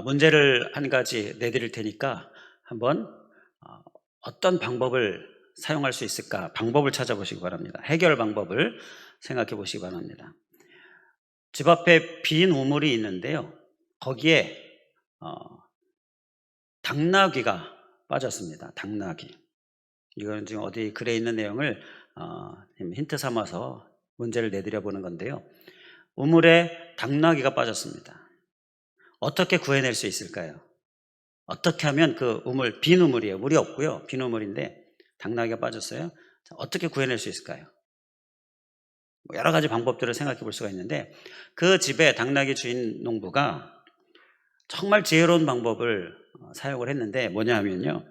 문제를 한 가지 내드릴 테니까 한번 어떤 방법을 사용할 수 있을까 방법을 찾아보시기 바랍니다. 해결 방법을 생각해 보시기 바랍니다. 집 앞에 빈 우물이 있는데요. 거기에 당나귀가 빠졌습니다. 당나귀. 이건 지금 어디 글에 있는 내용을 힌트 삼아서 문제를 내드려 보는 건데요. 우물에 당나귀가 빠졌습니다. 어떻게 구해낼 수 있을까요? 어떻게 하면 그 우물, 빈 우물이에요. 물이 없고요. 빈 우물인데 당나귀가 빠졌어요. 자, 어떻게 구해낼 수 있을까요? 여러 가지 방법들을 생각해 볼 수가 있는데 그 집에 당나귀 주인 농부가 정말 지혜로운 방법을 사용을 했는데 뭐냐 하면요.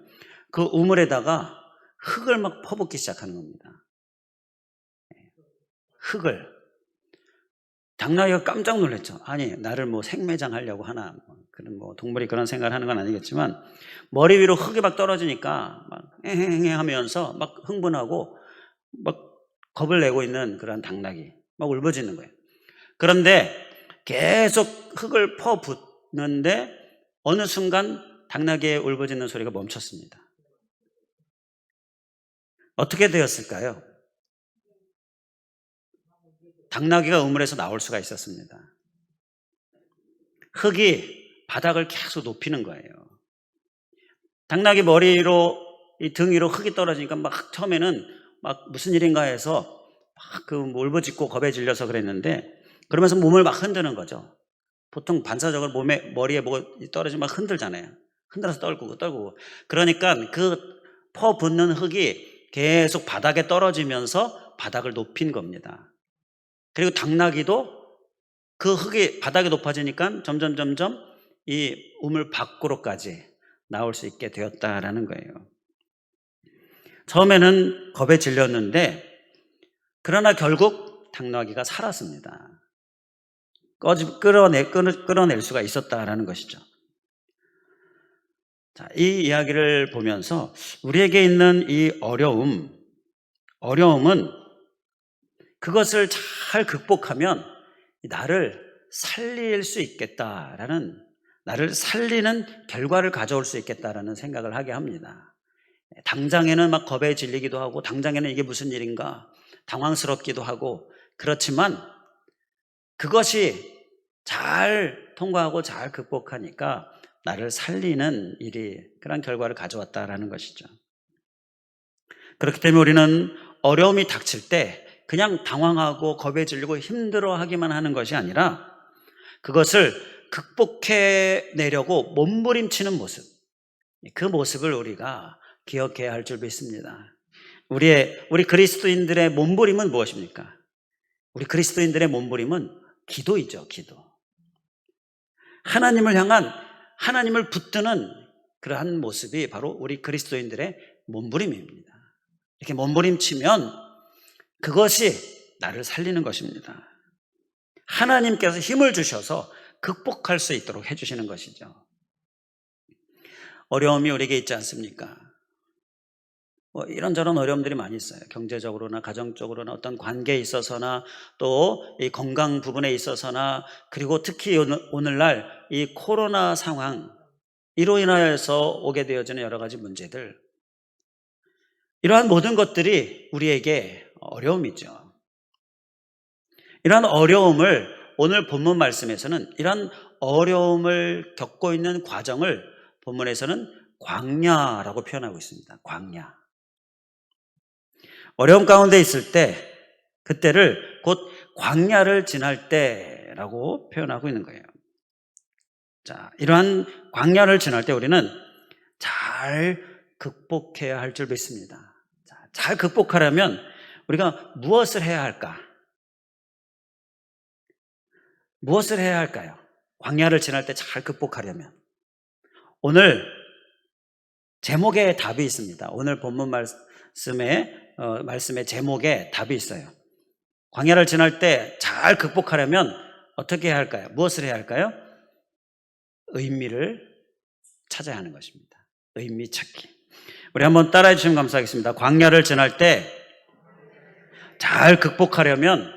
그 우물에다가 흙을 막 퍼붓기 시작하는 겁니다. 흙을. 당나귀가 깜짝 놀랐죠. 아니, 나를 뭐 생매장 하려고 하나. 그런 동물이 그런 생각을 하는 건 아니겠지만 머리 위로 흙이 막 떨어지니까 막 엥엥 하면서 막 흥분하고 막 겁을 내고 있는 그런 당나귀. 막 울부짖는 거예요. 그런데 계속 흙을 퍼붓는데 어느 순간 당나귀의 울부짖는 소리가 멈췄습니다. 어떻게 되었을까요? 당나귀가 우물에서 나올 수가 있었습니다. 흙이 바닥을 계속 높이는 거예요. 당나귀 머리로 이 등 위로 흙이 떨어지니까 막 처음에는 막 무슨 일인가 해서 막 그 울부짖고 겁에 질려서 그랬는데 그러면서 몸을 막 흔드는 거죠. 보통 반사적으로 머리에 뭐 떨어지면 막 흔들잖아요. 흔들어서 떨고. 그러니까 그 퍼붓는 흙이 계속 바닥에 떨어지면서 바닥을 높인 겁니다. 그리고 당나귀도 그 흙이 바닥이 높아지니까 점점 이 우물 밖으로까지 나올 수 있게 되었다라는 거예요. 처음에는 겁에 질렸는데 그러나 결국 당나귀가 살았습니다. 끌어낼 수가 있었다라는 것이죠. 자, 이 이야기를 보면서 우리에게 있는 이 어려움은 그것을 잘 극복하면 나를 살릴 수 있겠다라는, 나를 살리는 결과를 가져올 수 있겠다라는 생각을 하게 합니다. 당장에는 막 겁에 질리기도 하고 당장에는 이게 무슨 일인가 당황스럽기도 하고 그렇지만 그것이 잘 통과하고 잘 극복하니까 나를 살리는 일이 그런 결과를 가져왔다라는 것이죠. 그렇기 때문에 우리는 어려움이 닥칠 때 그냥 당황하고 겁에 질리고 힘들어하기만 하는 것이 아니라 그것을 극복해내려고 몸부림치는 모습, 그 모습을 우리가 기억해야 할 줄 믿습니다. 우리 그리스도인들의 몸부림은 무엇입니까? 우리 그리스도인들의 몸부림은 기도이죠. 기도. 하나님을 향한, 하나님을 붙드는 그러한 모습이 바로 우리 그리스도인들의 몸부림입니다. 이렇게 몸부림치면 그것이 나를 살리는 것입니다. 하나님께서 힘을 주셔서 극복할 수 있도록 해주시는 것이죠. 어려움이 우리에게 있지 않습니까? 이런저런 어려움들이 많이 있어요. 경제적으로나 가정적으로나 어떤 관계에 있어서나 또 이 건강 부분에 있어서나 그리고 특히 오늘날 이 코로나 상황 이로 인하여서 오게 되어지는 여러 가지 문제들, 이러한 모든 것들이 우리에게 어려움이죠. 이러한 어려움을 오늘 본문 말씀에서는 이러한 어려움을 겪고 있는 과정을 본문에서는 광야라고 표현하고 있습니다. 광야. 어려움 가운데 있을 때 그때를 곧 광야를 지날 때라고 표현하고 있는 거예요. 자, 이러한 광야를 지날 때 우리는 잘 극복해야 할 줄 믿습니다. 자, 잘 극복하려면 우리가 무엇을 해야 할까? 무엇을 해야 할까요? 광야를 지날 때 잘 극복하려면 오늘 제목에 답이 있습니다. 오늘 본문 말씀의 제목에 답이 있어요. 광야를 지날 때 잘 극복하려면 어떻게 해야 할까요? 무엇을 해야 할까요? 의미를 찾아야 하는 것입니다. 의미 찾기. 우리 한번 따라해 주시면 감사하겠습니다. 광야를 지날 때 잘 극복하려면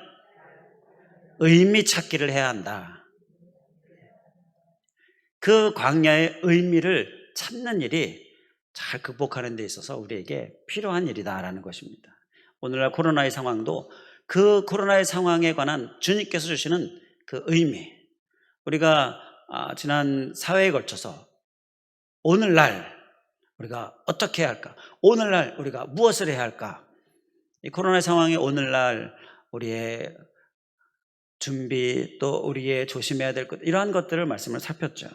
의미 찾기를 해야 한다. 그 광야의 의미를 찾는 일이 잘 극복하는 데 있어서 우리에게 필요한 일이다라는 것입니다. 오늘날 코로나의 상황도 그 코로나의 상황에 관한 주님께서 주시는 그 의미, 우리가 지난 사회에 걸쳐서 오늘날 우리가 어떻게 해야 할까? 오늘날 우리가 무엇을 해야 할까? 이 코로나 상황에 오늘날 우리의 준비, 또 우리의 조심해야 될 것, 이러한 것들을 말씀을 살폈죠.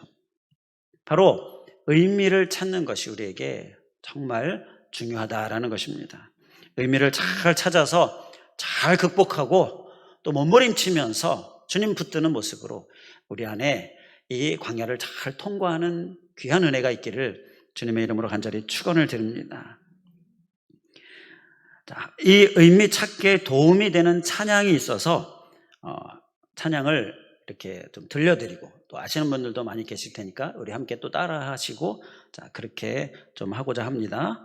바로 의미를 찾는 것이 우리에게 정말 중요하다라는 것입니다. 의미를 잘 찾아서 잘 극복하고 또 몸부림치면서 주님 붙드는 모습으로 우리 안에 이 광야를 잘 통과하는 귀한 은혜가 있기를 주님의 이름으로 간절히 축원을 드립니다. 자, 이 의미 찾기에 도움이 되는 찬양이 있어서 찬양을 이렇게 좀 들려드리고, 또 아시는 분들도 많이 계실 테니까 우리 함께 또 따라 하시고, 자, 그렇게 좀 하고자 합니다.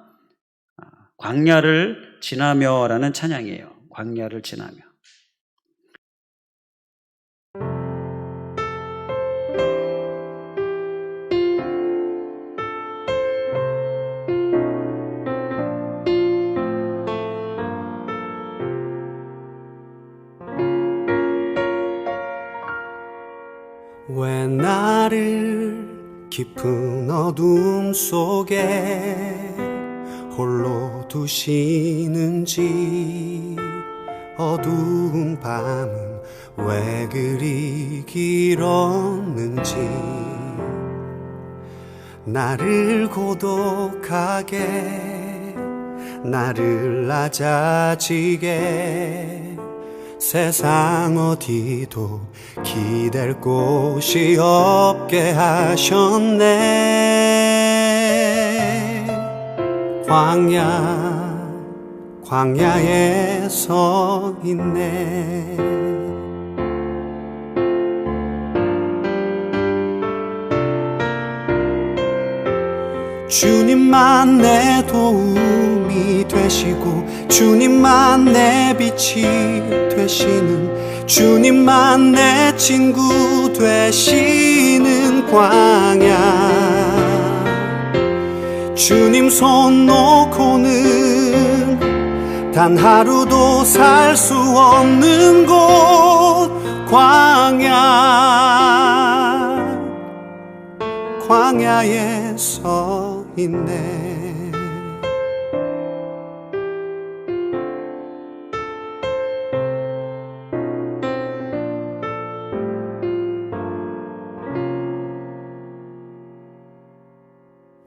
광야를 지나며라는 찬양이에요. 광야를 지나며. 왜 나를 깊은 어둠 속에 홀로 두시는지, 어두운 밤은 왜 그리 길었는지, 나를 고독하게, 나를 낮아지게, 세상 어디도 기댈 곳이 없게 하셨네. 광야에 서 있네. 주님만 내 도움이 되시고, 주님만 내 빛이 되시는, 주님만 내 친구 되시는 광야. 주님 손 놓고는 단 하루도 살 수 없는 곳, 광야에 서 있네.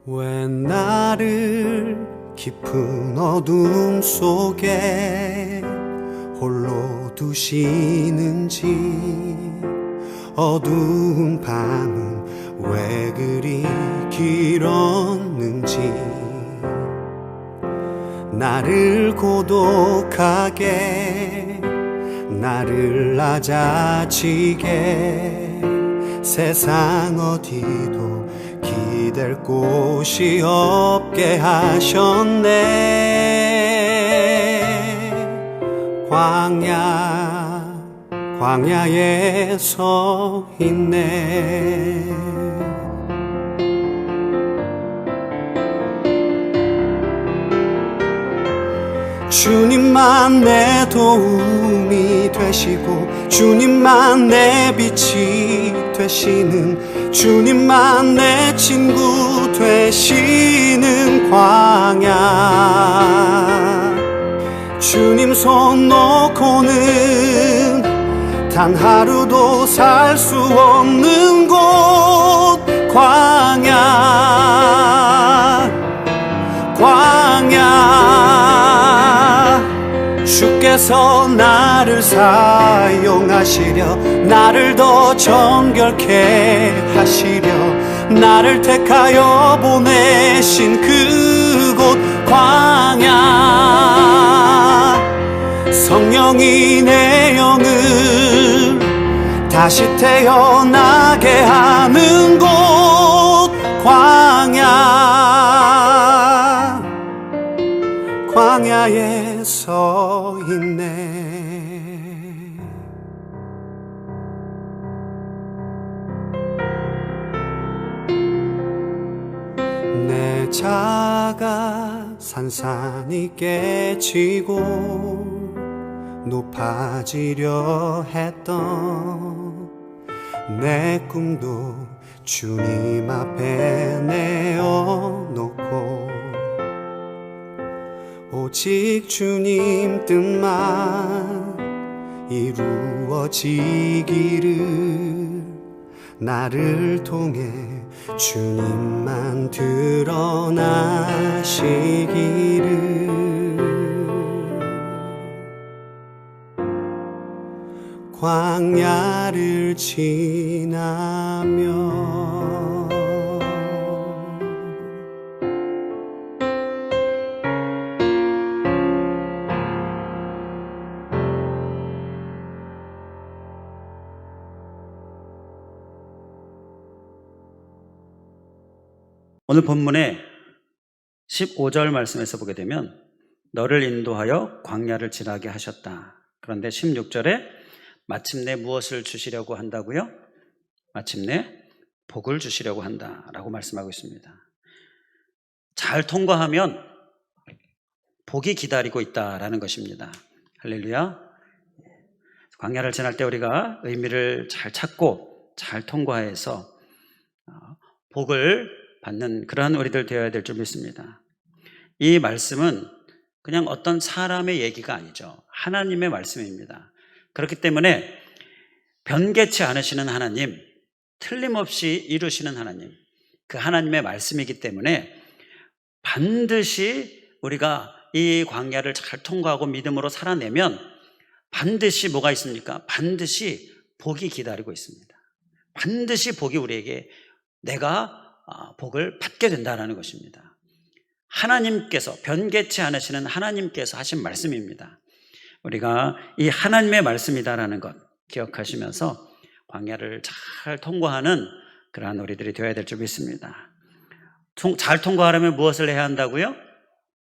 왜 나를 깊은 어둠 속에 홀로 두시는지, 어두운 밤은 왜 그리 길었는지, 나를 고독하게, 나를 낮아지게, 세상 어디도 기댈 곳이 없게 하셨네. 광야에 서 있네. 주님만 내 도움이 되시고, 주님만 내 빛이 되시는, 주님만 내 친구 되시는 광야. 주님 손 놓고는 단 하루도 살 수 없는 곳, 광야. 주께서 나를 사용하시려, 나를 더 정결케 하시려, 나를 택하여 보내신 그곳 광야. 성령이 내 영을 다시 태어나게 하는 곳, 광야에 서 있네. 작아 산산이 깨지고 높아지려 했던 내 꿈도 주님 앞에 내어놓고 오직 주님 뜻만 이루어지기를 나를 통해 주님만 드러나시기를 광야를 지나며 오늘 본문의 15절 말씀에서 보게 되면 너를 인도하여 광야를 지나게 하셨다. 그런데 16절에 마침내 무엇을 주시려고 한다고요? 마침내 복을 주시려고 한다라고 말씀하고 있습니다. 잘 통과하면 복이 기다리고 있다라는 것입니다. 할렐루야. 광야를 지날 때 우리가 의미를 잘 찾고 잘 통과해서 복을 받는 그러한 우리들 되어야 될 줄 믿습니다. 이 말씀은 그냥 어떤 사람의 얘기가 아니죠. 하나님의 말씀입니다. 그렇기 때문에 변개치 않으시는 하나님, 틀림없이 이루시는 하나님, 그 하나님의 말씀이기 때문에 반드시 우리가 이 광야를 잘 통과하고 믿음으로 살아내면 반드시 뭐가 있습니까? 반드시 복이 기다리고 있습니다. 반드시 복이 우리에게 내가 복을 받게 된다는 것입니다. 하나님께서 변개치 않으시는 하나님께서 하신 말씀입니다. 우리가 이 하나님의 말씀이다라는 것 기억하시면서 광야를 잘 통과하는 그러한 우리들이 되어야 될 줄 믿습니다. 잘 통과하려면 무엇을 해야 한다고요?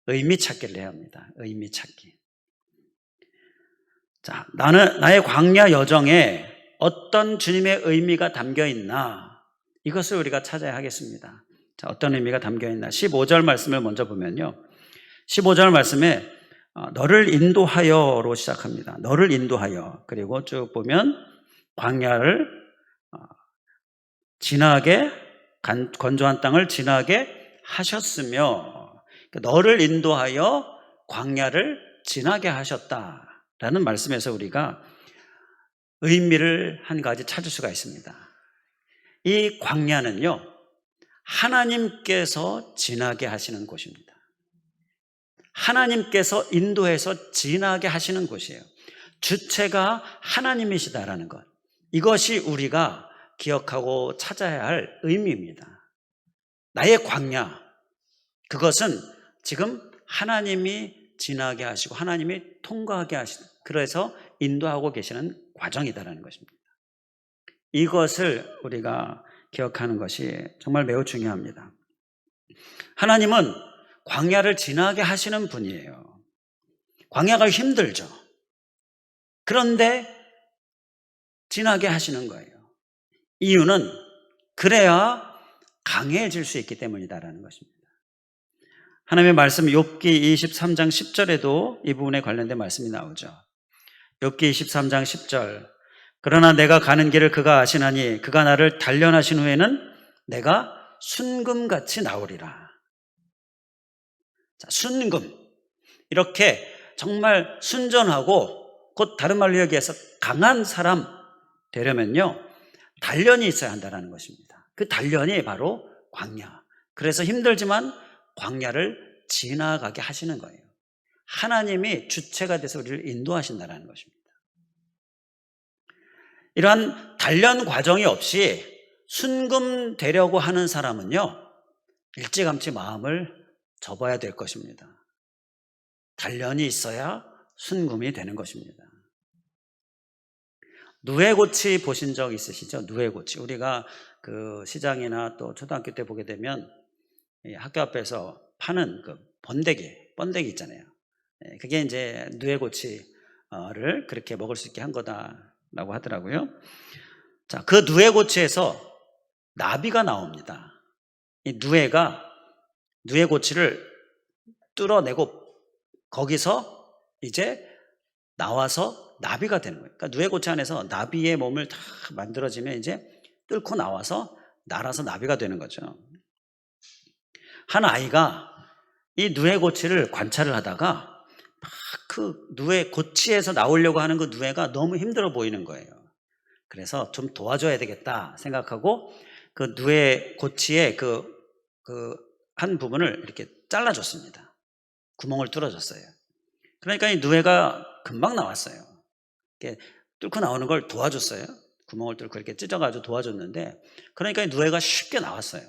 의미 찾기를 해야 합니다. 의미 찾기. 자, 나의 광야 여정에 어떤 주님의 의미가 담겨 있나? 이것을 우리가 찾아야 하겠습니다. 자, 어떤 의미가 담겨 있나? 15절 말씀을 먼저 보면요. 15절 말씀에 너를 인도하여로 시작합니다. 너를 인도하여. 그리고 쭉 보면 광야를 지나게 건조한 땅을 지나게 하셨으며 너를 인도하여 광야를 지나게 하셨다라는 말씀에서 우리가 의미를 한 가지 찾을 수가 있습니다. 이 광야는요, 하나님께서 지나게 하시는 곳입니다. 하나님께서 인도해서 지나게 하시는 곳이에요. 주체가 하나님이시다라는 것. 이것이 우리가 기억하고 찾아야 할 의미입니다. 나의 광야, 그것은 지금 하나님이 지나게 하시고 하나님이 통과하게 하시는, 그래서 인도하고 계시는 과정이다라는 것입니다. 이것을 우리가 기억하는 것이 정말 매우 중요합니다. 하나님은 광야를 지나게 하시는 분이에요. 광야가 힘들죠. 그런데 지나게 하시는 거예요. 이유는 그래야 강해질 수 있기 때문이다라는 것입니다. 하나님의 말씀 욥기 23장 10절에도 이 부분에 관련된 말씀이 나오죠. 욥기 23장 10절 그러나 내가 가는 길을 그가 아시나니 그가 나를 단련하신 후에는 내가 순금같이 나오리라. 자, 순금. 이렇게 정말 순전하고 곧 다른 말로 얘기해서 강한 사람 되려면요, 단련이 있어야 한다는 것입니다. 그 단련이 바로 광야. 그래서 힘들지만 광야를 지나가게 하시는 거예요. 하나님이 주체가 돼서 우리를 인도하신다는 것입니다. 이러한 단련 과정이 없이 순금 되려고 하는 사람은요, 일찌감치 마음을 접어야 될 것입니다. 단련이 있어야 순금이 되는 것입니다. 누에고치 보신 적 있으시죠? 누에고치. 우리가 그 시장이나 또 초등학교 때 보게 되면 학교 앞에서 파는 그 번데기 있잖아요. 그게 이제 누에고치를 그렇게 먹을 수 있게 한 거다라고 하더라고요. 자, 그 누에고치에서 나비가 나옵니다. 이 누에가 누에 고치를 뚫어내고 거기서 이제 나와서 나비가 되는 거예요. 그러니까 누에 고치 안에서 나비의 몸을 다 만들어지면 이제 뚫고 나와서 날아서 나비가 되는 거죠. 한 아이가 이 누에 고치를 관찰을 하다가 막 그 누에 고치에서 나오려고 하는 그 누에가 너무 힘들어 보이는 거예요. 그래서 좀 도와줘야 되겠다 생각하고 그 누에 고치의 한 부분을 이렇게 잘라줬습니다. 구멍을 뚫어줬어요. 그러니까 이 누에가 금방 나왔어요. 이렇게 뚫고 나오는 걸 도와줬어요. 구멍을 뚫고 이렇게 찢어가지고 도와줬는데, 그러니까 이 누에가 쉽게 나왔어요.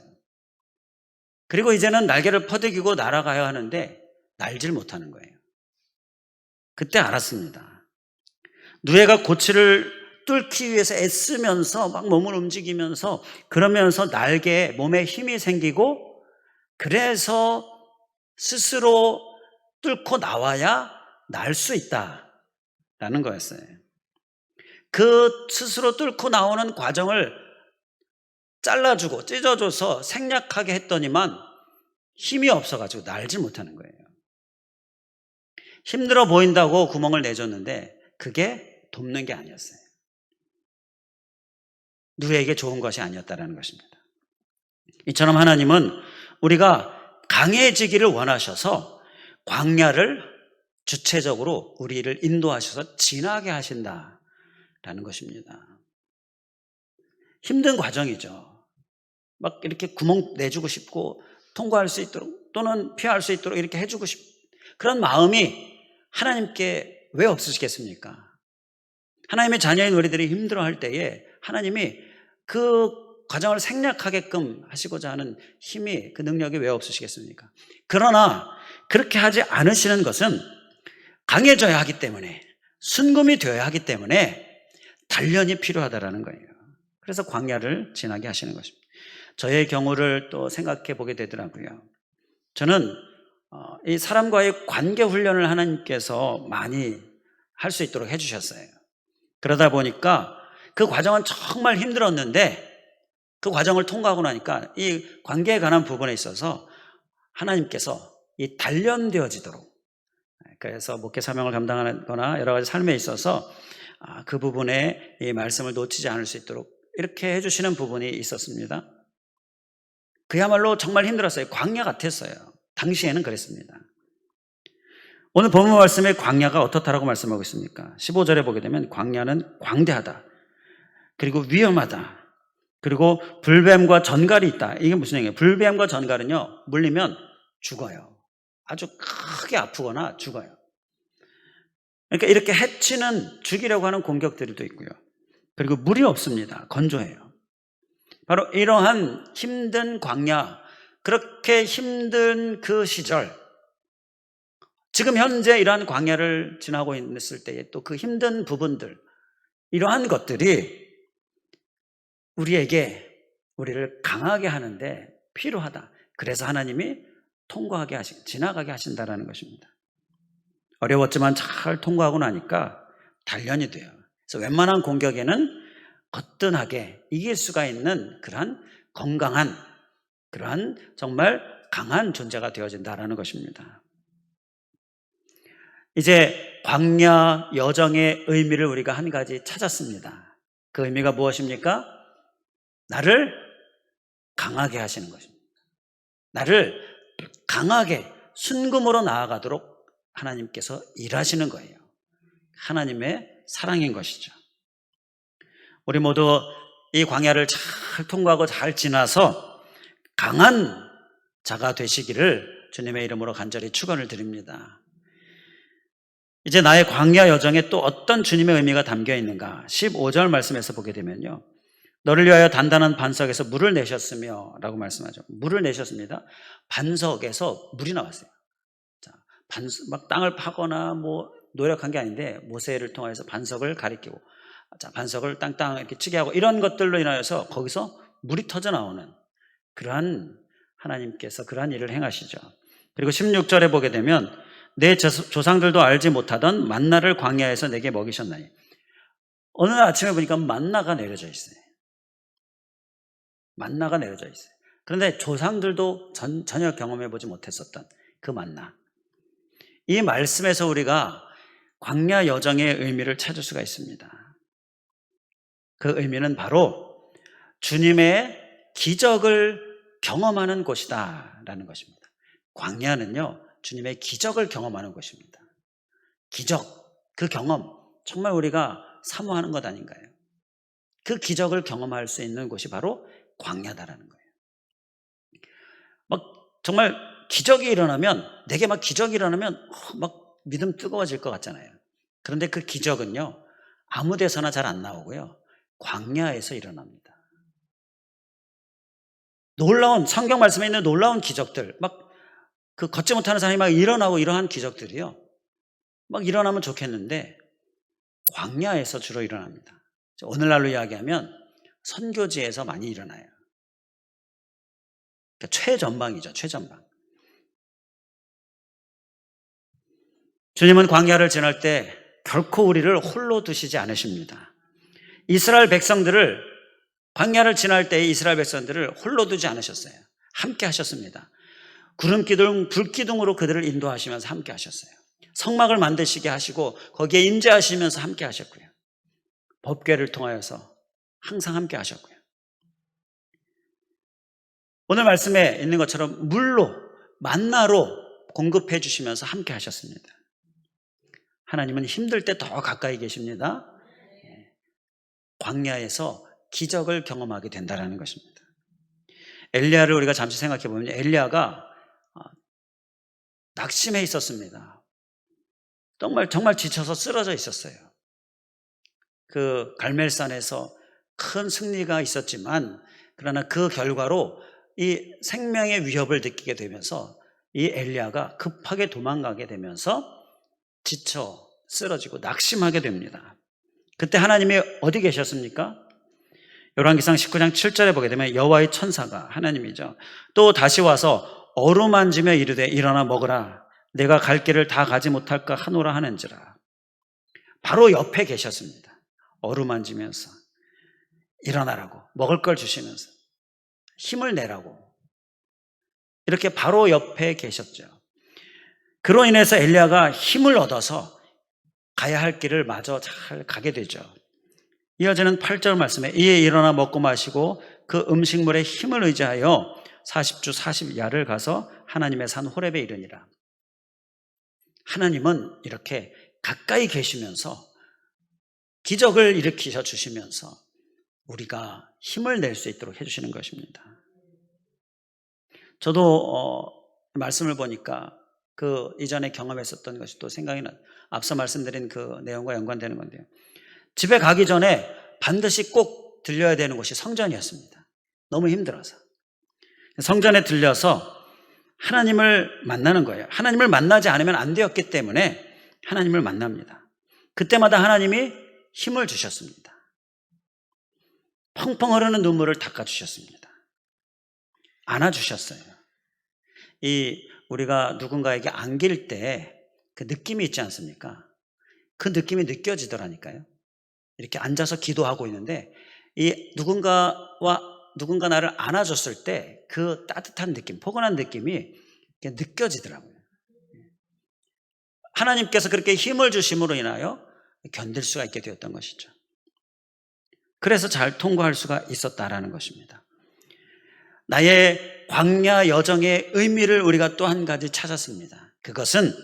그리고 이제는 날개를 퍼득이고 날아가야 하는데 날질 못하는 거예요. 그때 알았습니다. 누에가 고치를 뚫기 위해서 애쓰면서 막 몸을 움직이면서 그러면서 날개에 몸에 힘이 생기고 그래서 스스로 뚫고 나와야 날 수 있다라는 거였어요. 그 스스로 뚫고 나오는 과정을 잘라주고 찢어줘서 생략하게 했더니만 힘이 없어가지고 날지 못하는 거예요. 힘들어 보인다고 구멍을 내줬는데 그게 돕는 게 아니었어요. 누구에게 좋은 것이 아니었다는 것입니다. 이처럼 하나님은 우리가 강해지기를 원하셔서 광야를 주체적으로 우리를 인도하셔서 지나게 하신다라는 것입니다. 힘든 과정이죠. 막 이렇게 구멍 내주고 싶고 통과할 수 있도록 또는 피할 수 있도록 이렇게 해주고 싶 그런 마음이 하나님께 왜 없으시겠습니까? 하나님의 자녀인 우리들이 힘들어할 때에 하나님이 그 과정을 생략하게끔 하시고자 하는 힘이, 그 능력이 왜 없으시겠습니까? 그러나 그렇게 하지 않으시는 것은 강해져야 하기 때문에, 순금이 되어야 하기 때문에 단련이 필요하다라는 거예요. 그래서 광야를 지나게 하시는 것입니다. 저의 경우를 또 생각해 보게 되더라고요. 저는 이 사람과의 관계 훈련을 하나님께서 많이 할 수 있도록 해주셨어요. 그러다 보니까 그 과정은 정말 힘들었는데 그 과정을 통과하고 나니까 이 관계에 관한 부분에 있어서 하나님께서 이 단련되어지도록, 그래서 목회 사명을 감당하거나 여러 가지 삶에 있어서 그 부분에 이 말씀을 놓치지 않을 수 있도록 이렇게 해주시는 부분이 있었습니다. 그야말로 정말 힘들었어요. 광야 같았어요. 당시에는 그랬습니다. 오늘 본문 말씀에 광야가 어떻다라고 말씀하고 있습니까? 15절에 보게 되면 광야는 광대하다, 그리고 위험하다, 그리고 불뱀과 전갈이 있다. 이게 무슨 얘기예요? 불뱀과 전갈은요, 물리면 죽어요. 아주 크게 아프거나 죽어요. 그러니까 이렇게 해치는, 죽이려고 하는 공격들도 있고요. 그리고 물이 없습니다. 건조해요. 바로 이러한 힘든 광야, 그렇게 힘든 그 시절, 지금 현재 이러한 광야를 지나고 있을 때에 또 그 힘든 부분들, 이러한 것들이 우리를 강하게 하는데 필요하다. 그래서 하나님이 지나가게 하신다라는 것입니다. 어려웠지만 잘 통과하고 나니까 단련이 돼요. 그래서 웬만한 공격에는 거뜬하게 이길 수가 있는 그러한 건강한, 그러한 정말 강한 존재가 되어진다라는 것입니다. 이제 광야 여정의 의미를 우리가 한 가지 찾았습니다. 그 의미가 무엇입니까? 나를 강하게 하시는 것입니다. 나를 강하게 순금으로 나아가도록 하나님께서 일하시는 거예요. 하나님의 사랑인 것이죠. 우리 모두 이 광야를 잘 통과하고 잘 지나서 강한 자가 되시기를 주님의 이름으로 간절히 축원을 드립니다. 이제 나의 광야 여정에 또 어떤 주님의 의미가 담겨 있는가? 15절 말씀에서 보게 되면요, 너를 위하여 단단한 반석에서 물을 내셨으며 라고 말씀하죠. 물을 내셨습니다. 반석에서 물이 나왔어요. 자, 막 땅을 파거나 노력한 게 아닌데 모세를 통해서 반석을 가리키고, 자, 반석을 땅땅 이렇게 치게 하고 이런 것들로 인하여서 거기서 물이 터져 나오는 그러한 하나님께서 그러한 일을 행하시죠. 그리고 16절에 보게 되면 내 조상들도 알지 못하던 만나를 광야에서 내게 먹이셨나니, 어느 날 아침에 보니까 만나가 내려져 있어요. 만나가 내려져 있어요. 그런데 조상들도 전혀 경험해 보지 못했었던 그 만나. 이 말씀에서 우리가 광야 여정의 의미를 찾을 수가 있습니다. 그 의미는 바로 주님의 기적을 경험하는 곳이다라는 것입니다. 광야는요, 주님의 기적을 경험하는 곳입니다. 기적, 그 경험, 정말 우리가 사모하는 것 아닌가요? 그 기적을 경험할 수 있는 곳이 바로 광야다라는 거예요. 막 정말 기적이 일어나면, 내게 막 기적이 일어나면 막 믿음 뜨거워질 것 같잖아요. 그런데 그 기적은요, 아무 데서나 잘 안 나오고요, 광야에서 일어납니다. 놀라운, 성경 말씀에 있는 놀라운 기적들, 막 그 걷지 못하는 사람이 막 일어나고 이러한 기적들이요, 막 일어나면 좋겠는데 광야에서 주로 일어납니다. 오늘날로 이야기하면 선교지에서 많이 일어나요. 그러니까 최전방이죠, 최전방. 주님은 광야를 지날 때 결코 우리를 홀로 두시지 않으십니다. 이스라엘 백성들을, 광야를 지날 때 이스라엘 백성들을 홀로 두지 않으셨어요. 함께 하셨습니다. 구름기둥, 불기둥으로 그들을 인도하시면서 함께 하셨어요. 성막을 만드시게 하시고 거기에 임재하시면서 함께 하셨고요. 법궤를 통하여서 항상 함께 하셨고요. 오늘 말씀에 있는 것처럼 물로, 만나로 공급해 주시면서 함께 하셨습니다. 하나님은 힘들 때 더 가까이 계십니다. 광야에서 기적을 경험하게 된다는 것입니다. 엘리야를 우리가 잠시 생각해 보면 엘리야가 낙심해 있었습니다. 정말 지쳐서 쓰러져 있었어요. 그 갈멜산에서 큰 승리가 있었지만, 그러나 그 결과로 이 생명의 위협을 느끼게 되면서 이 엘리야가 급하게 도망가게 되면서 지쳐 쓰러지고 낙심하게 됩니다. 그때 하나님이 어디 계셨습니까? 열왕기상 19장 7절에 보게 되면 여호와의 천사가, 하나님이죠, 또 다시 와서 어루만지며 이르되 일어나 먹으라, 내가 갈 길을 다 가지 못할까 하노라 하는지라. 바로 옆에 계셨습니다. 어루만지면서 일어나라고, 먹을 걸 주시면서 힘을 내라고, 이렇게 바로 옆에 계셨죠. 그로 인해서 엘리야가 힘을 얻어서 가야 할 길을 마저 잘 가게 되죠. 이어지는 8절 말씀에 이에 일어나 먹고 마시고 그 음식물의 힘을 의지하여 40주 40야를 가서 하나님의 산 호렙에 이르니라. 하나님은 이렇게 가까이 계시면서 기적을 일으키셔 주시면서 우리가 힘을 낼 수 있도록 해주시는 것입니다. 저도 말씀을 보니까 그 이전에 경험했었던 것이 또 생각이 나요. 앞서 말씀드린 그 내용과 연관되는 건데요, 집에 가기 전에 반드시 꼭 들려야 되는 곳이 성전이었습니다. 너무 힘들어서 성전에 들려서 하나님을 만나는 거예요. 하나님을 만나지 않으면 안 되었기 때문에 하나님을 만납니다. 그때마다 하나님이 힘을 주셨습니다. 펑펑 흐르는 눈물을 닦아주셨습니다. 안아주셨어요. 우리가 누군가에게 안길 때 그 느낌이 있지 않습니까? 그 느낌이 느껴지더라니까요. 이렇게 앉아서 기도하고 있는데 누군가 나를 안아줬을 때 그 따뜻한 느낌, 포근한 느낌이 느껴지더라고요. 하나님께서 그렇게 힘을 주심으로 인하여 견딜 수가 있게 되었던 것이죠. 그래서 잘 통과할 수가 있었다라는 것입니다. 나의 광야 여정의 의미를 우리가 또 한 가지 찾았습니다. 그것은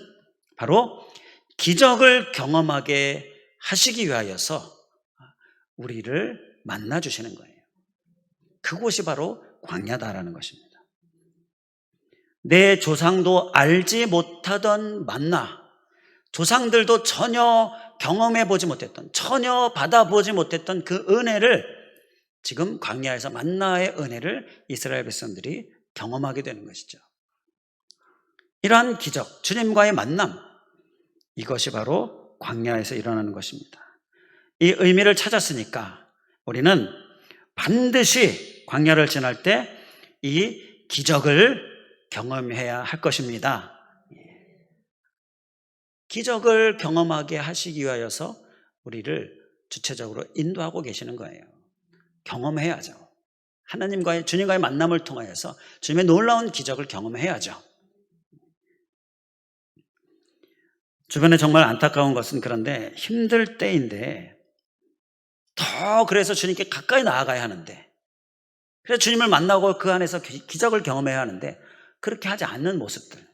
바로 기적을 경험하게 하시기 위하여서 우리를 만나주시는 거예요. 그곳이 바로 광야다라는 것입니다. 내 조상도 알지 못하던 만나, 조상들도 전혀 경험해보지 못했던, 전혀 받아보지 못했던 그 은혜를, 지금 광야에서 만나의 은혜를 이스라엘 백성들이 경험하게 되는 것이죠. 이러한 기적, 주님과의 만남, 이것이 바로 광야에서 일어나는 것입니다. 이 의미를 찾았으니까 우리는 반드시 광야를 지날 때 이 기적을 경험해야 할 것입니다. 기적을 경험하게 하시기 위하여서 우리를 주체적으로 인도하고 계시는 거예요. 경험해야죠. 주님과의 만남을 통하여서 주님의 놀라운 기적을 경험해야죠. 주변에 정말 안타까운 것은 그런데 힘들 때인데 그래서 주님께 가까이 나아가야 하는데, 그래서 주님을 만나고 그 안에서 기적을 경험해야 하는데 그렇게 하지 않는 모습들,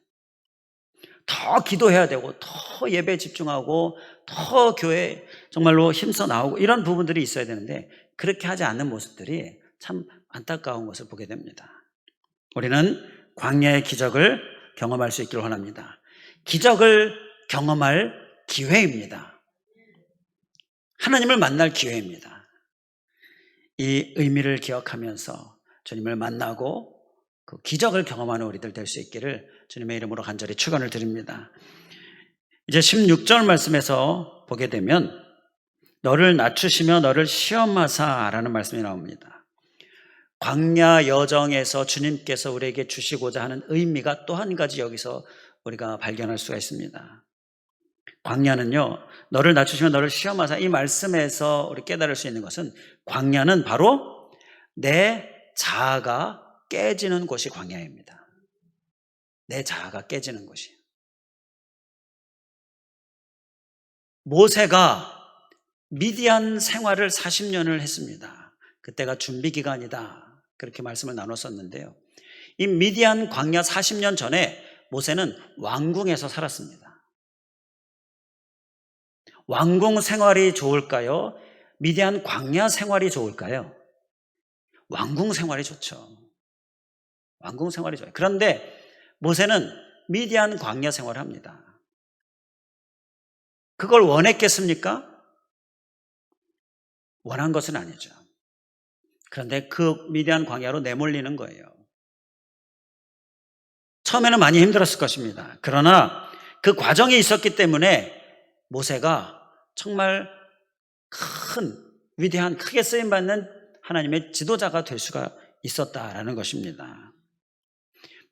더 기도해야 되고 더 예배에 집중하고 더 교회에 정말로 힘써 나오고 이런 부분들이 있어야 되는데 그렇게 하지 않는 모습들이 참 안타까운 것을 보게 됩니다. 우리는 광야의 기적을 경험할 수 있기를 원합니다. 기적을 경험할 기회입니다. 하나님을 만날 기회입니다. 이 의미를 기억하면서 주님을 만나고 그 기적을 경험하는 우리들 될 수 있기를 주님의 이름으로 간절히 축원을 드립니다. 이제 16절 말씀에서 보게 되면 너를 낮추시며 너를 시험하사라는 말씀이 나옵니다. 광야 여정에서 주님께서 우리에게 주시고자 하는 의미가 또 한 가지 여기서 우리가 발견할 수가 있습니다. 광야는요, 너를 낮추시며 너를 시험하사, 이 말씀에서 우리 깨달을 수 있는 것은 광야는 바로 내 자아가 깨지는 곳이 광야입니다. 내 자아가 깨지는 곳이에요. 모세가 미디안 생활을 40년을 했습니다. 그때가 준비 기간이다, 그렇게 말씀을 나눴었는데요. 이 미디안 광야 40년 전에 모세는 왕궁에서 살았습니다. 왕궁 생활이 좋을까요? 미디안 광야 생활이 좋을까요? 왕궁 생활이 좋죠. 왕궁 생활이 좋아요. 그런데 모세는 미디안 광야 생활을 합니다. 그걸 원했겠습니까? 원한 것은 아니죠. 그런데 그 미디안 광야로 내몰리는 거예요. 처음에는 많이 힘들었을 것입니다. 그러나 그 과정이 있었기 때문에 모세가 정말 위대한, 크게 쓰임받는 하나님의 지도자가 될 수가 있었다라는 것입니다.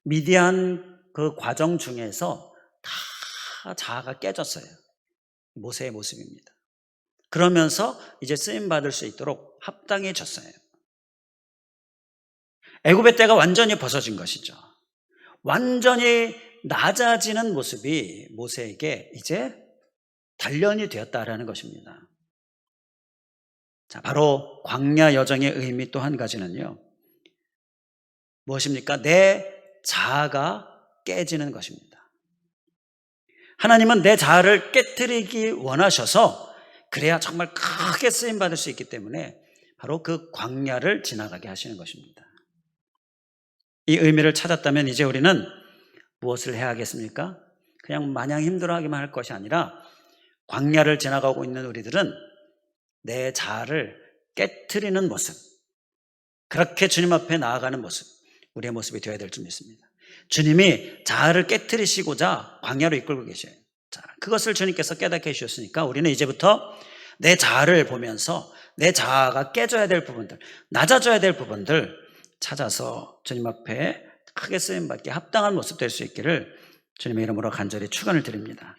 미디안 그 과정 중에서 다 자아가 깨졌어요. 모세의 모습입니다. 그러면서 이제 쓰임받을 수 있도록 합당해졌어요. 애굽의 때가 완전히 벗어진 것이죠. 완전히 낮아지는 모습이 모세에게 이제 단련이 되었다라는 것입니다. 자, 바로 광야 여정의 의미 또 한 가지는요, 무엇입니까? 내 자아가 깨지는 것입니다. 하나님은 내 자아를 깨트리기 원하셔서 그래야 정말 크게 쓰임받을 수 있기 때문에 바로 그 광야를 지나가게 하시는 것입니다. 이 의미를 찾았다면 이제 우리는 무엇을 해야 하겠습니까? 그냥 마냥 힘들어하기만 할 것이 아니라 광야를 지나가고 있는 우리들은 내 자아를 깨트리는 모습, 그렇게 주님 앞에 나아가는 모습, 우리의 모습이 되어야 될 줄 믿습니다. 주님이 자아를 깨트리시고자 광야로 이끌고 계셔요. 자, 그것을 주님께서 깨닫게 해주셨으니까 우리는 이제부터 내 자아를 보면서 내 자아가 깨져야 될 부분들, 낮아져야 될 부분들 찾아서 주님 앞에 크게 쓰임받게 합당한 모습 될 수 있기를 주님의 이름으로 간절히 축원을 드립니다.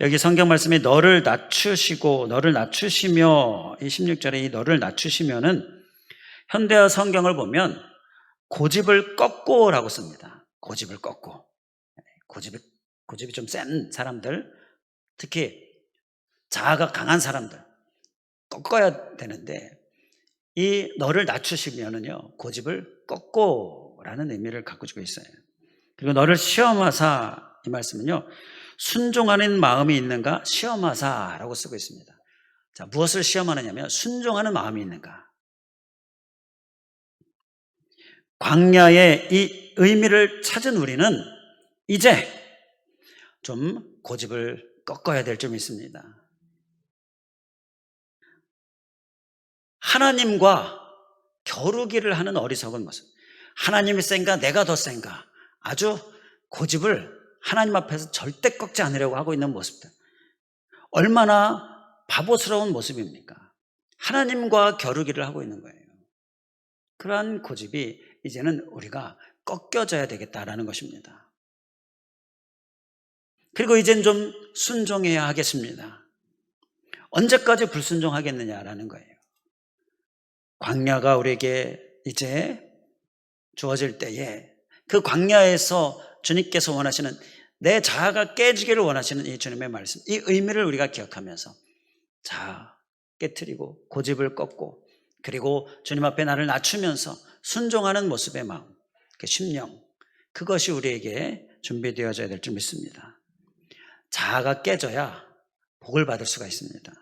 여기 성경 말씀이 너를 낮추시고 너를 낮추시며, 이 16절에 이 너를 낮추시면은 현대어 성경을 보면 고집을 꺾고라고 씁니다. 고집을 꺾고. 고집이 좀 센 사람들, 특히 자아가 강한 사람들 꺾어야 되는데, 이 너를 낮추시면은요, 고집을 꺾고라는 의미를 갖고 지고 있어요. 그리고 너를 시험하사, 이 말씀은요, 순종하는 마음이 있는가 시험하사라고 쓰고 있습니다. 자, 무엇을 시험하느냐면 순종하는 마음이 있는가. 광야의 이 의미를 찾은 우리는 이제 좀 고집을 꺾어야 될 점이 있습니다. 하나님과 겨루기를 하는 어리석은 모습. 하나님이 센가 내가 더 센가, 아주 고집을 하나님 앞에서 절대 꺾지 않으려고 하고 있는 모습들, 얼마나 바보스러운 모습입니까? 하나님과 겨루기를 하고 있는 거예요. 그러한 고집이 이제는 우리가 꺾여져야 되겠다라는 것입니다. 그리고 이제는 좀 순종해야 하겠습니다. 언제까지 불순종하겠느냐라는 거예요. 광야가 우리에게 이제 주어질 때에 그 광야에서 주님께서 원하시는 내 자아가 깨지기를 원하시는 이 주님의 말씀, 이 의미를 우리가 기억하면서 자아 깨트리고 고집을 꺾고 그리고 주님 앞에 나를 낮추면서 순종하는 모습의 마음, 그 심령, 그것이 우리에게 준비되어져야 될 줄 믿습니다. 자아가 깨져야 복을 받을 수가 있습니다.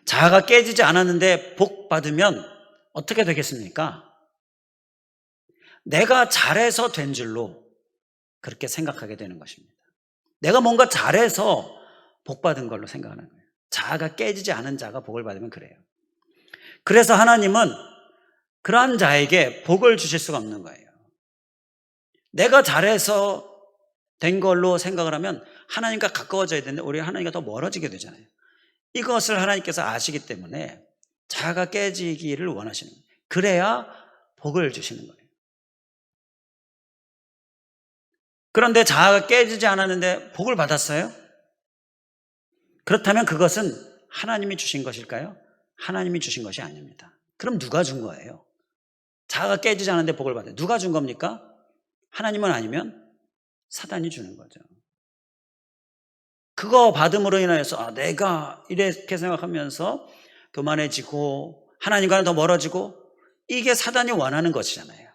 자아가 깨지지 않았는데 복 받으면 어떻게 되겠습니까? 내가 잘해서 된 줄로 그렇게 생각하게 되는 것입니다. 내가 뭔가 잘해서 복 받은 걸로 생각하는 거예요. 자아가 깨지지 않은 자가 복을 받으면 그래요. 그래서 하나님은 그러한 자에게 복을 주실 수가 없는 거예요. 내가 잘해서 된 걸로 생각을 하면 하나님과 가까워져야 되는데 우리 하나님과 더 멀어지게 되잖아요. 이것을 하나님께서 아시기 때문에 자아가 깨지기를 원하시는 거예요. 그래야 복을 주시는 거예요. 그런데 자아가 깨지지 않았는데 복을 받았어요? 그렇다면 그것은 하나님이 주신 것일까요? 하나님이 주신 것이 아닙니다. 그럼 누가 준 거예요? 자아가 깨지지 않았는데 복을 받아요. 누가 준 겁니까? 하나님은 아니면 사단이 주는 거죠. 그거 받음으로 인하여서 내가 이렇게 생각하면서 교만해지고 하나님과는 더 멀어지고, 이게 사단이 원하는 것이잖아요.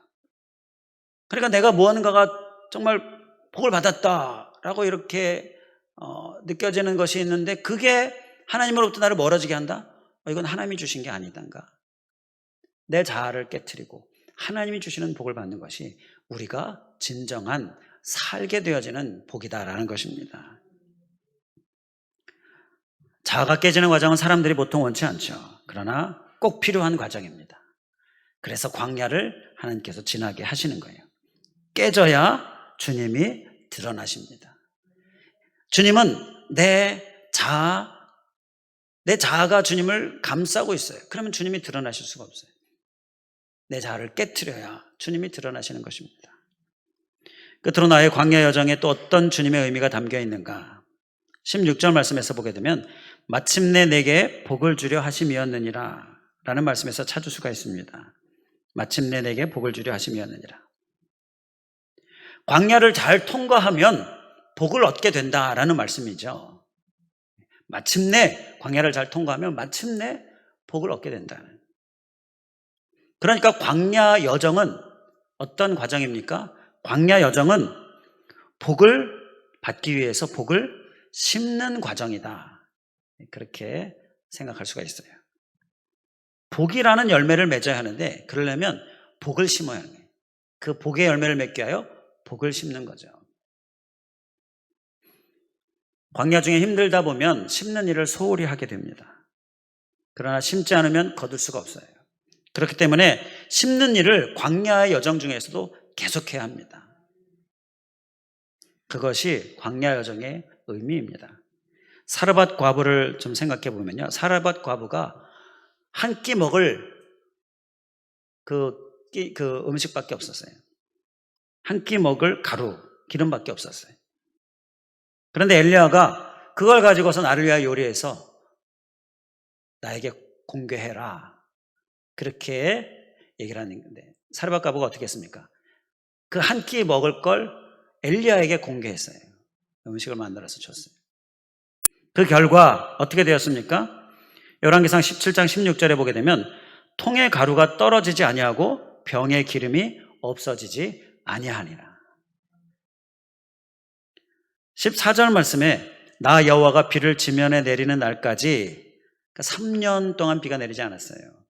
그러니까 내가 무언가가 정말 복을 받았다라고 이렇게 느껴지는 것이 있는데 그게 하나님으로부터 나를 멀어지게 한다? 이건 하나님이 주신 게 아니단가. 내 자아를 깨트리고 하나님이 주시는 복을 받는 것이 우리가 진정한 살게 되어지는 복이다라는 것입니다. 자아가 깨지는 과정은 사람들이 보통 원치 않죠. 그러나 꼭 필요한 과정입니다. 그래서 광야를 하나님께서 지나게 하시는 거예요. 깨져야 주님이 드러나십니다. 주님은 내 자아가 주님을 감싸고 있어요. 그러면 주님이 드러나실 수가 없어요. 내 자아를 깨트려야 주님이 드러나시는 것입니다. 끝으로 나의 광야 여정에 또 어떤 주님의 의미가 담겨 있는가? 16절 말씀에서 보게 되면 마침내 내게 복을 주려 하심이었느니라 라는 말씀에서 찾을 수가 있습니다. 마침내 내게 복을 주려 하심이었느니라. 광야를 잘 통과하면 복을 얻게 된다라는 말씀이죠. 마침내 광야를 잘 통과하면 마침내 복을 얻게 된다는. 그러니까 광야 여정은 어떤 과정입니까? 광야 여정은 복을 받기 위해서 복을 심는 과정이다. 그렇게 생각할 수가 있어요. 복이라는 열매를 맺어야 하는데 그러려면 복을 심어야 하는 거예요. 그 복의 열매를 맺기 위하여 복을 심는 거죠. 광야 중에 힘들다 보면 심는 일을 소홀히 하게 됩니다. 그러나 심지 않으면 거둘 수가 없어요. 그렇기 때문에 심는 일을 광야의 여정 중에서도 계속해야 합니다. 그것이 광야 여정의 의미입니다. 사르밧 과부를 좀 생각해 보면요, 사르밧 과부가 한 끼 먹을 그 음식밖에 없었어요. 한 끼 먹을 가루, 기름밖에 없었어요. 그런데 엘리야가 그걸 가지고서 나를 위하여 요리해서 나에게 공개해라, 그렇게 얘기를 하는 건데, 사르밧 과부가 어떻게 했습니까? 그 한 끼 먹을 걸 엘리야에게 공개했어요. 음식을 만들어서 줬어요. 그 결과 어떻게 되었습니까? 열왕기상 17장 16절에 보게 되면 통의 가루가 떨어지지 아니하고 병의 기름이 없어지지 아니하니라. 14절 말씀에 나 여호와가 비를 지면에 내리는 날까지 3년 동안 비가 내리지 않았어요.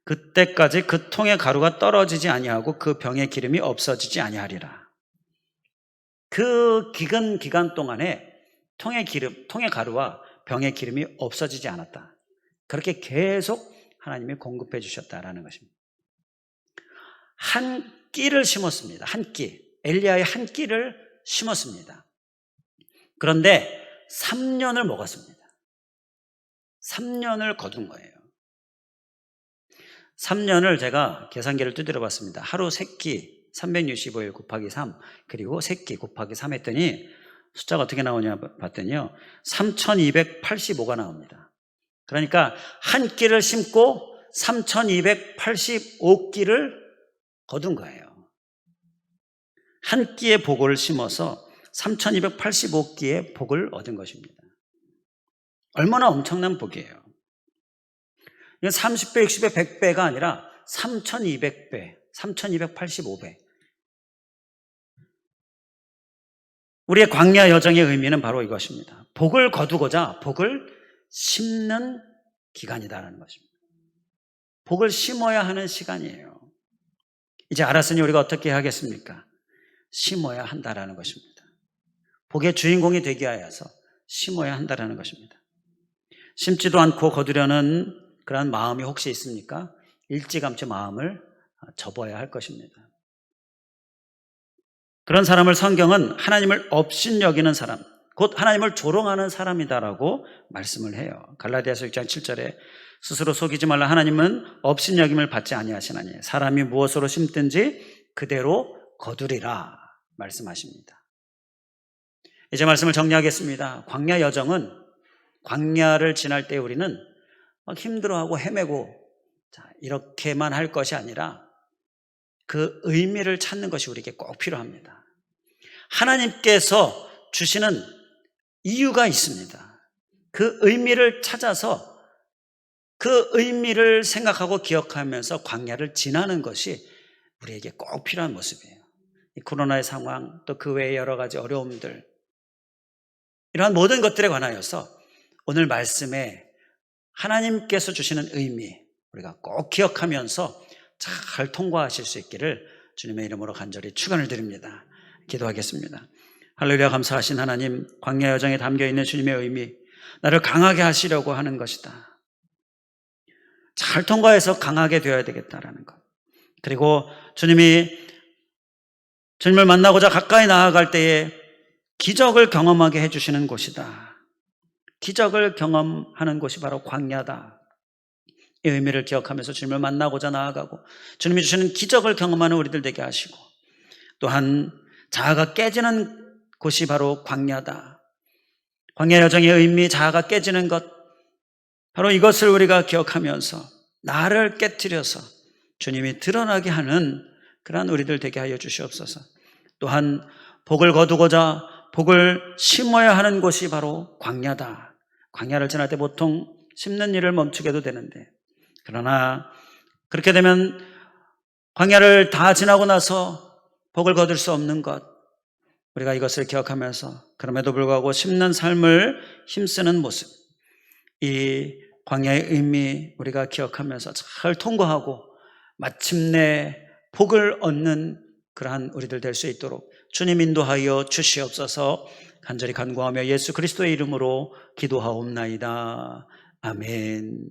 그때까지 그 통의 가루가 떨어지지 아니하고 그 병의 기름이 없어지지 아니하리라. 그 기간 동안에 통의 가루와 병의 기름이 없어지지 않았다. 그렇게 계속 하나님이 공급해 주셨다라는 것입니다. 한 끼를 심었습니다. 한 끼. 엘리야의 한 끼를 심었습니다. 그런데 3년을 먹었습니다. 3년을 거둔 거예요. 3년을 제가 계산기를 두드려 봤습니다. 하루 3끼 365일 곱하기 3 그리고 3끼 곱하기 3 했더니 숫자가 어떻게 나오냐 봤더니요, 3285가 나옵니다. 그러니까 한 끼를 심고 3285끼를 거둔 거예요. 한 끼의 복을 심어서 3285끼의 복을 얻은 것입니다. 얼마나 엄청난 복이에요. 이건 30배, 60배, 100배가 아니라 3200배, 3285배. 우리의 광야 여정의 의미는 바로 이것입니다. 복을 거두고자 복을 심는 기간이다라는 것입니다. 복을 심어야 하는 시간이에요. 이제 알았으니 우리가 어떻게 하겠습니까? 심어야 한다라는 것입니다. 복의 주인공이 되기 위해서 심어야 한다라는 것입니다. 심지도 않고 거두려는 그러한 마음이 혹시 있습니까? 일찌감치 마음을 접어야 할 것입니다. 그런 사람을 성경은 하나님을 업신여기는 사람, 곧 하나님을 조롱하는 사람이다라고 말씀을 해요. 갈라디아서 6장 7절에 스스로 속이지 말라. 하나님은 업신여김을 받지 아니하시나니 사람이 무엇으로 심든지 그대로 거두리라 말씀하십니다. 이제 말씀을 정리하겠습니다. 광야 여정은, 광야를 지날 때 우리는 막 힘들어하고 헤매고 이렇게만 할 것이 아니라 그 의미를 찾는 것이 우리에게 꼭 필요합니다. 하나님께서 주시는 이유가 있습니다. 그 의미를 찾아서 그 의미를 생각하고 기억하면서 광야를 지나는 것이 우리에게 꼭 필요한 모습이에요. 이 코로나의 상황, 또 그 외의 여러 가지 어려움들, 이러한 모든 것들에 관하여서 오늘 말씀에 하나님께서 주시는 의미, 우리가 꼭 기억하면서 잘 통과하실 수 있기를 주님의 이름으로 간절히 축원을 드립니다. 기도하겠습니다. 할렐루야. 감사하신 하나님, 광야 여정에 담겨있는 주님의 의미, 나를 강하게 하시려고 하는 것이다. 잘 통과해서 강하게 되어야 되겠다라는 것. 그리고 주님을 만나고자 가까이 나아갈 때에 기적을 경험하게 해주시는 곳이다. 기적을 경험하는 곳이 바로 광야다. 이 의미를 기억하면서 주님을 만나고자 나아가고 주님이 주시는 기적을 경험하는 우리들 되게 하시고, 또한 자아가 깨지는 곳이 바로 광야다. 광야 여정의 의미, 자아가 깨지는 것, 바로 이것을 우리가 기억하면서 나를 깨트려서 주님이 드러나게 하는 그러한 우리들 되게 하여 주시옵소서. 또한 복을 거두고자 복을 심어야 하는 곳이 바로 광야다. 광야를 지날 때 보통 심는 일을 멈추게 해도 되는데, 그러나 그렇게 되면 광야를 다 지나고 나서 복을 거둘 수 없는 것, 우리가 이것을 기억하면서 그럼에도 불구하고 심는 삶을 힘쓰는 모습, 이 광야의 의미 우리가 기억하면서 잘 통과하고 마침내 복을 얻는 그러한 우리들 될 수 있도록 주님 인도하여 주시옵소서. 간절히 간구하며 예수 그리스도의 이름으로 기도하옵나이다. 아멘.